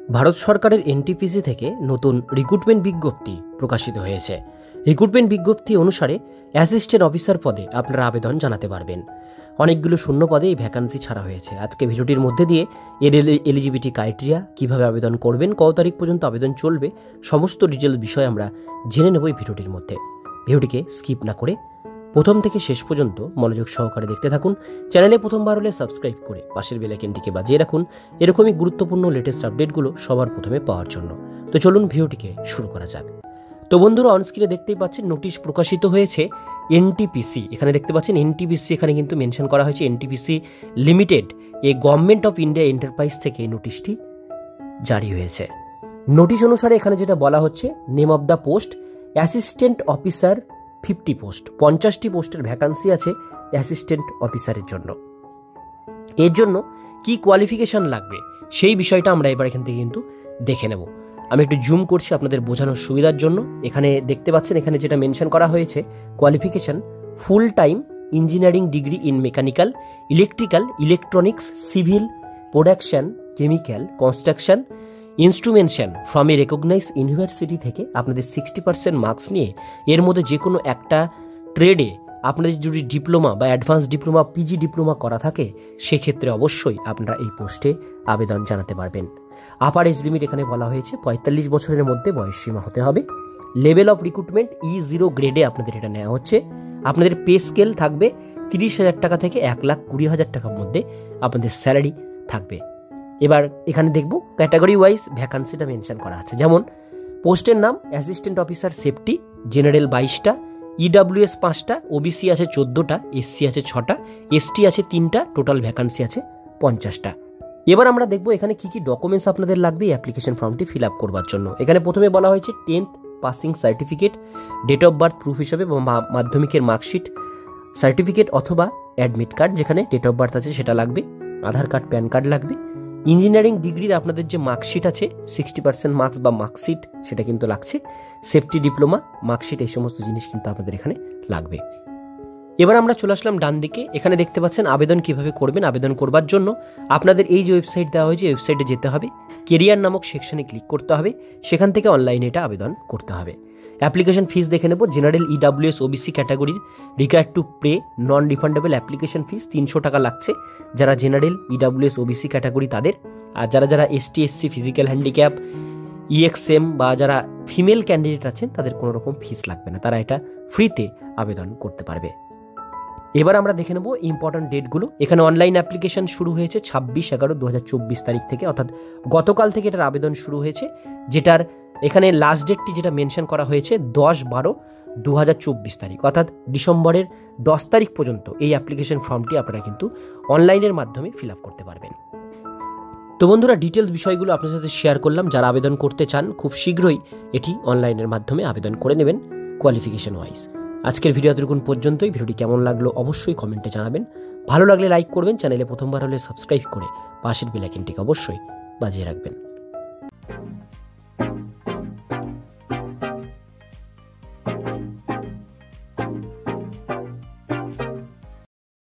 ভারত সরকারের এনটিপিসি থেকে নতুন রিক্রুটমেন্ট বিজ্ঞপ্তি প্রকাশিত হয়েছে। রিক্রুটমেন্ট বিজ্ঞপ্তি অনুসারে অ্যাসিস্ট্যান্ট অফিসার পদে আপনারা আবেদন জানাতে পারবেন। অনেকগুলো শূন্য পদে এই ভ্যাকান্সি ছাড়া হয়েছে। আজকে ভিডিওটির মধ্যে দিয়ে এর এলিজিবিলিটি ক্রাইটেরিয়া, কীভাবে আবেদন করবেন, কত তারিখ পর্যন্ত আবেদন চলবে, সমস্ত ডিটেলস বিষয় আমরা জেনে নেব এই ভিডিওটির মধ্যে। ভিডিওটিকে স্কিপ না করে প্রথম থেকে শেষ পর্যন্ত মনোযোগ সহকারে দেখতে থাকুন। চ্যানেলে প্রথমবার হলে সাবস্ক্রাইব করে পাশের বেল আইকনটিকে বাজিয়ে রাখুন এরকমই গুরুত্বপূর্ণ লেটেস্ট আপডেটগুলো সবার প্রথমে পাওয়ার জন্য। তো চলুন ভিডিওটিকে শুরু করা যাক। তো বন্ধুরা, অনস্ক্রিনে দেখতেই পাচ্ছেন নোটিশ প্রকাশিত হয়েছে এনটিপিসি। এখানে দেখতে পাচ্ছেন এনটিপিসি, এখানে কিন্তু মেনশন করা হয়েছে NTPC limited, government of India enterprise থেকে এই নোটিশটি জারি হয়েছে। নোটিশ অনুসারে এখানে যেটা বলা হচ্ছে, name of the post assistant officer 50 post, 50টি পোস্টের ভ্যাকান্সি আছে অ্যাসিস্ট্যান্ট অফিসারের জন্য। এর জন্য কি কোয়ালিফিকেশন লাগবে সেই বিষয়টা আমরা এবার এখান থেকে কিন্তু দেখে নেব। আমি একটু জুম করছি আপনাদের বোঝানোর সুবিধার জন্য। এখানে দেখতে পাচ্ছেন, এখানে যেটা মেনশন করা হয়েছে qualification, full time engineering degree in mechanical, electrical, electronics, civil, production, chemical, construction, instrumentation from a recognise university থেকে আপনাদের 60% মার্কস নিয়ে এর মধ্যে যে কোনো একটা ট্রেডে আপনাদের যদি ডিপ্লোমা বা অ্যাডভান্স ডিপ্লোমা, পিজি ডিপ্লোমা করা থাকে, সেক্ষেত্রে অবশ্যই আপনারা এই পোস্টে আবেদন জানাতে পারবেন। আপার এজ লিমিট এখানে বলা হয়েছে 45 বছরের মধ্যে বয়সসীমা হতে হবে। লেভেল অফ রিক্রুটমেন্ট E0 গ্রেডে আপনাদের এটা নেওয়া হচ্ছে। আপনাদের পে স্কেল থাকবে 30,000 টাকা থেকে 1,20,000 টাকার মধ্যে আপনাদের স্যালারি থাকবে। এবার এখানে দেখব ক্যাটাগরি ওয়াইজ ভ্যাকান্সিটা মেনশন করা আছে। যেমন পোস্টের নাম অ্যাসিস্ট্যান্ট অফিসার সেফটি, জেনারেল 22টা, ইডাব্লিউএস 5টা, ওবিসি আছে 14টা, এসসি আছে 6টা, এসটি আছে 3টা, টোটাল ভ্যাকান্সি আছে 50টা। এবার আমরা দেখব এখানে কি কি ডকুমেন্টস আপনাদের লাগবে এই অ্যাপ্লিকেশন ফর্মটি ফিল আপ করবার জন্য। এখানে প্রথমে বলা হয়েছে 10th passing certificate, date of birth proof হিসাবে মাধ্যমিকের মার্কশিট, সার্টিফিকেট অথবা অ্যাডমিট কার্ড, যেখানে ডেট অফ বার্থ আছে সেটা লাগবে, আধার কার্ড, প্যান কার্ড লাগবে। ইঞ্জিনিয়ারিং ডিগ্রির আপনাদের যে মার্কশিট আছে 60% মার্কস বা মার্কশিট, সেটা কিন্তু লাগছে। সেফটি ডিপ্লোমা, মার্কশিট, এই সমস্ত জিনিস কিন্তু আপনাদের এখানে লাগবে। এবার আমরা চলে আসলাম ডান দিকে। এখানে দেখতে পাচ্ছেন আবেদন কিভাবে করবেন। আবেদন করবার জন্য আপনাদের এই যে ওয়েবসাইট দেওয়া হয়েছে, ওয়েবসাইটে যেতে হবে, কেরিয়ার নামক সেকশনে ক্লিক করতে হবে, সেখান থেকে অনলাইনে এটা আবেদন করতে হবে। অ্যাপ্লিকেশন ফিস দেখে নেব। জেনারেল, ইডাব্লিউএস, ওবিসি ক্যাটাগরির required to pay non refundable application fees 300 টাকা লাগছে যারা জেনারেল, ইডাব্লিউএস, ওবিসি ক্যাটাগরি তাদের। আর যারা এসটি, এসসি, ফিজিক্যাল হ্যান্ডিক্যাপ, ইএক্সএম বা যারা ফিমেল ক্যান্ডিডেট আছেন তাদের কোনো রকম ফিস লাগবে না, তারা এটা ফ্রিতে আবেদন করতে পারবে। এবার আমরা দেখে নেব ইম্পর্টেন্ট ডেটগুলো। এখানে অনলাইন অ্যাপ্লিকেশন শুরু হয়েছে 26/11/2024 তারিখ থেকে, অর্থাৎ গতকাল থেকে এটার আবেদন শুরু হয়েছে। যেটার এখানে লাস্ট ডেটটি যেটা মেনশন করা হয়েছে 10/12/2024 তারিখ, অর্থাৎ ডিসেম্বরের 10 তারিখ পর্যন্ত এই অ্যাপ্লিকেশন ফর্মটি আপনারা কিন্তু অনলাইনের মাধ্যমে ফিল আপ করতে পারবেন। তো বন্ধুরা, ডিটেলস বিষয়গুলো আপনার সাথে শেয়ার করলাম। যারা আবেদন করতে চান খুব শীঘ্রই এটি অনলাইনের মাধ্যমে আবেদন করে নেবেন কোয়ালিফিকেশন ওয়াইজ। আজকের ভিডিও এতটুকু পর্যন্তই। ভিডিওটি কেমন লাগলো অবশ্যই কমেন্টে জানাবেন। ভালো লাগলে লাইক করবেন, চ্যানেলে প্রথমবার হলে সাবস্ক্রাইব করে পাশের বেল আইকনটিকে অবশ্যই বাজিয়ে রাখবেন।